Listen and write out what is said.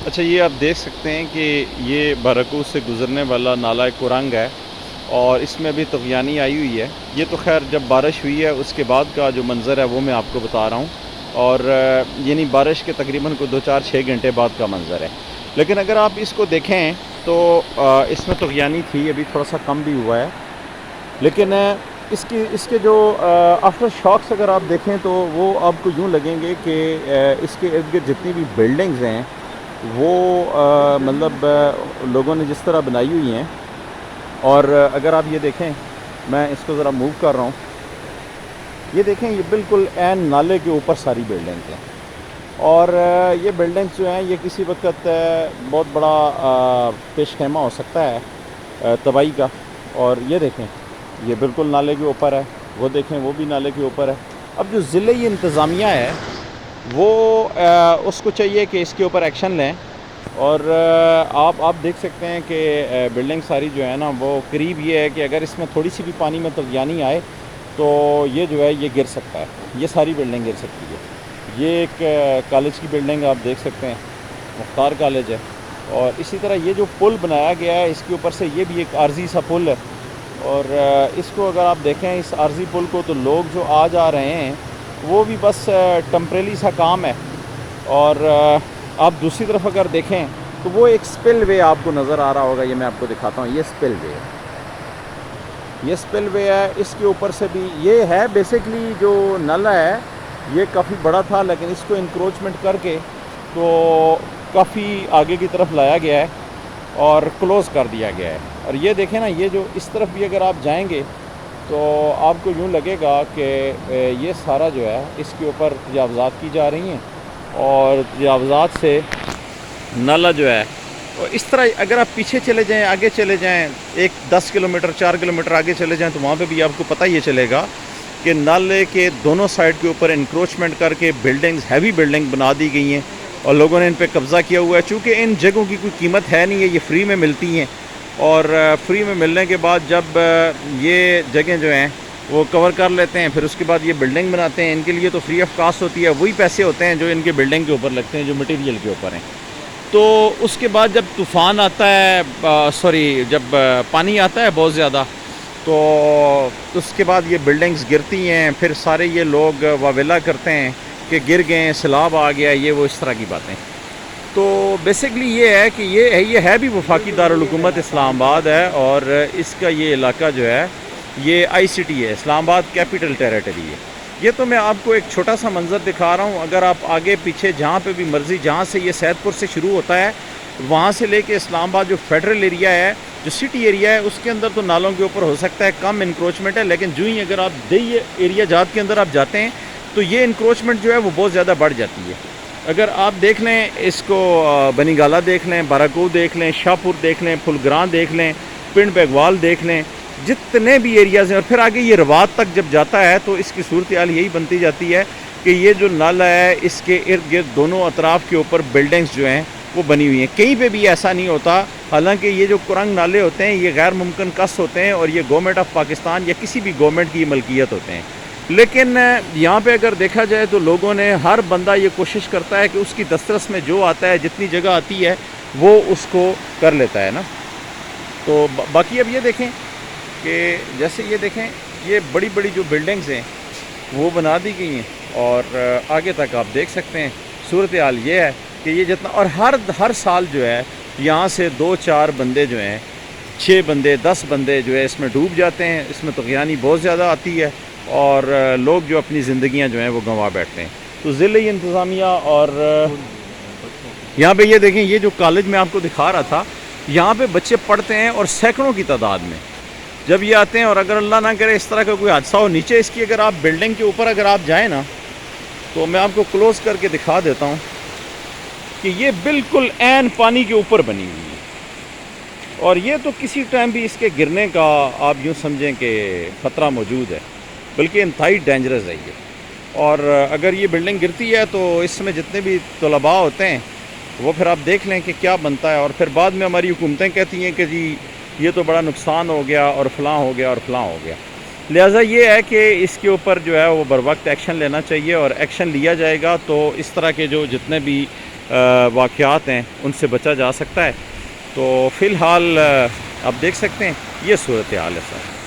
اچھا، یہ آپ دیکھ سکتے ہیں کہ یہ بارکو سے گزرنے والا نالہ کرنگ ہے اور اس میں ابھی طغیانی آئی ہوئی ہے۔ یہ تو خیر جب بارش ہوئی ہے اس کے بعد کا جو منظر ہے وہ میں آپ کو بتا رہا ہوں، اور یعنی بارش کے تقریباً کو 2-4-6 گھنٹے بعد کا منظر ہے۔ لیکن اگر آپ اس کو دیکھیں تو اس میں طغیانی تھی، ابھی تھوڑا سا کم بھی ہوا ہے، لیکن اس کے جو آفٹر شاکس اگر آپ دیکھیں تو وہ آپ کو یوں لگیں گے کہ اس کے ارد گرد جتنی بھی بلڈنگز ہیں وہ مطلب لوگوں نے جس طرح بنائی ہوئی ہیں، اور اگر آپ یہ دیکھیں، میں اس کو ذرا موو کر رہا ہوں، یہ دیکھیں یہ بالکل عین نالے کے اوپر ساری بلڈنگز ہیں، اور یہ بلڈنگز جو ہیں یہ کسی وقت بہت بڑا پیش خیمہ ہو سکتا ہے تباہی کا۔ اور یہ دیکھیں یہ بالکل نالے کے اوپر ہے، وہ دیکھیں وہ بھی نالے کے اوپر ہے۔ اب جو ضلعی انتظامیہ ہے وہ اس کو چاہیے کہ اس کے اوپر ایکشن لیں، اور آپ دیکھ سکتے ہیں کہ بلڈنگ ساری جو ہے نا وہ قریب یہ ہے کہ اگر اس میں تھوڑی سی بھی پانی میں طغیانی آئے تو یہ جو ہے یہ گر سکتا ہے، یہ ساری بلڈنگ گر سکتی ہے۔ یہ ایک کالج کی بلڈنگ آپ دیکھ سکتے ہیں، مختار کالج ہے، اور اسی طرح یہ جو پل بنایا گیا ہے اس کے اوپر سے یہ بھی ایک عارضی سا پل ہے، اور اس کو اگر آپ دیکھیں اس عارضی پل کو تو لوگ جو آ جا رہے ہیں وہ بھی بس ٹمپریلی سا کام ہے۔ اور آپ دوسری طرف اگر دیکھیں تو وہ ایک سپل وے آپ کو نظر آ رہا ہوگا، یہ میں آپ کو دکھاتا ہوں، یہ سپل وے ہے، یہ سپل وے ہے۔ اس کے اوپر سے بھی یہ ہے بیسکلی جو نالہ ہے یہ کافی بڑا تھا، لیکن اس کو انکروچمنٹ کر کے تو کافی آگے کی طرف لایا گیا ہے اور کلوز کر دیا گیا ہے۔ اور یہ دیکھیں نا، یہ جو اس طرف بھی اگر آپ جائیں گے تو آپ کو یوں لگے گا کہ یہ سارا جو ہے اس کے اوپر تجاوزات کی جا رہی ہیں، اور تجاوزات سے نالہ جو ہے، اور اس طرح اگر آپ پیچھے چلے جائیں، آگے چلے جائیں، 10 کلومیٹر 4 کلومیٹر آگے چلے جائیں تو وہاں پہ بھی آپ کو پتہ یہ چلے گا کہ نالے کے دونوں سائڈ کے اوپر انکروچمنٹ کر کے بلڈنگز، ہیوی بلڈنگ بنا دی گئی ہیں، اور لوگوں نے ان پہ قبضہ کیا ہوا ہے۔ چونکہ ان جگہوں کی کوئی قیمت ہے نہیں ہے، یہ فری میں ملتی ہیں، اور فری میں ملنے کے بعد جب یہ جگہیں جو ہیں وہ کور کر لیتے ہیں، پھر اس کے بعد یہ بلڈنگ بناتے ہیں، ان کے لیے تو فری آف کاسٹ ہوتی ہے، وہی پیسے ہوتے ہیں جو ان کے بلڈنگ کے اوپر لگتے ہیں، جو مٹیریل کے اوپر ہیں۔ تو اس کے بعد جب طوفان آتا ہے، جب پانی آتا ہے بہت زیادہ، تو اس کے بعد یہ بلڈنگز گرتی ہیں، پھر سارے یہ لوگ واویلا کرتے ہیں کہ گر گئے، سیلاب آ گیا، یہ وہ اس طرح کی باتیں۔ تو بیسکلی یہ ہے کہ یہ ہے بھی وفاقی دارالحکومت اسلام آباد ہے، اور اس کا یہ علاقہ جو ہے یہ آئی سی ٹی ہے، اسلام آباد کیپٹل ٹیریٹری ہے۔ یہ تو میں آپ کو ایک چھوٹا سا منظر دکھا رہا ہوں، اگر آپ آگے پیچھے جہاں پہ بھی مرضی، جہاں سے یہ سید پور سے شروع ہوتا ہے وہاں سے لے کے اسلام آباد جو فیڈرل ایریا ہے، جو سٹی ایریا ہے، اس کے اندر تو نالوں کے اوپر ہو سکتا ہے کم انکروچمنٹ ہے، لیکن جو ہی اگر آپ دیہی ایریا جات کے اندر آپ جاتے ہیں تو یہ انکروچمنٹ جو ہے وہ بہت زیادہ بڑھ جاتی ہے۔ اگر آپ دیکھ لیں اس کو، بنی گالہ دیکھ لیں، باراکو دیکھ لیں، شاہپور دیکھ لیں، پھلگران دیکھ لیں، پنڈ بیگوال دیکھ لیں، جتنے بھی ایریاز ہیں، اور پھر آگے یہ روات تک جب جاتا ہے تو اس کی صورتحال یہی بنتی جاتی ہے کہ یہ جو نالہ ہے اس کے ارد گرد دونوں اطراف کے اوپر بلڈنگز جو ہیں وہ بنی ہوئی ہیں۔ کہیں پہ بھی ایسا نہیں ہوتا، حالانکہ یہ جو کرنگ نالے ہوتے ہیں یہ غیر ممکن کس ہوتے ہیں، اور یہ گورنمنٹ آف پاکستان یا کسی بھی گورنمنٹ کی ملکیت ہوتے ہیں، لیکن یہاں پہ اگر دیکھا جائے تو لوگوں نے، ہر بندہ یہ کوشش کرتا ہے کہ اس کی دسترس میں جو آتا ہے، جتنی جگہ آتی ہے وہ اس کو کر لیتا ہے نا۔ تو باقی اب یہ دیکھیں کہ جیسے یہ دیکھیں یہ بڑی بڑی جو بلڈنگز ہیں وہ بنا دی گئی ہیں، اور آگے تک آپ دیکھ سکتے ہیں صورتحال یہ ہے کہ یہ جتنا، اور ہر سال جو ہے یہاں سے 2-4 بندے جو ہیں، 6 بندے 10 بندے جو ہے اس میں ڈوب جاتے ہیں، اس میں طغیانی بہت زیادہ آتی ہے، اور لوگ جو اپنی زندگیاں جو ہیں وہ گنوا بیٹھتے ہیں۔ تو ضلعی انتظامیہ، اور یہاں پہ یہ دیکھیں یہ جو کالج میں آپ کو دکھا رہا تھا، یہاں پہ بچے پڑھتے ہیں اور سینکڑوں کی تعداد میں جب یہ آتے ہیں، اور اگر اللہ نہ کرے اس طرح کا کوئی حادثہ ہو، نیچے اس کی اگر آپ بلڈنگ کے اوپر اگر آپ جائیں نا تو میں آپ کو کلوز کر کے دکھا دیتا ہوں کہ یہ بالکل عین پانی کے اوپر بنی ہوئی ہے، اور یہ تو کسی ٹائم بھی اس کے گرنے کا آپ یوں سمجھیں کہ خطرہ موجود ہے، بلکہ انتہائی ڈینجرس ہے یہ۔ اور اگر یہ بلڈنگ گرتی ہے تو اس میں جتنے بھی طلباء ہوتے ہیں وہ پھر آپ دیکھ لیں کہ کیا بنتا ہے، اور پھر بعد میں ہماری حکومتیں کہتی ہیں کہ جی یہ تو بڑا نقصان ہو گیا، اور فلاں ہو گیا، اور فلاں ہو گیا۔ لہٰذا یہ ہے کہ اس کے اوپر جو ہے وہ بر وقت ایکشن لینا چاہیے، اور ایکشن لیا جائے گا تو اس طرح کے جو جتنے بھی واقعات ہیں ان سے بچا جا سکتا ہے. تو فی الحال آپ دیکھ سکتے ہیں یہ صورتحال ہے سر.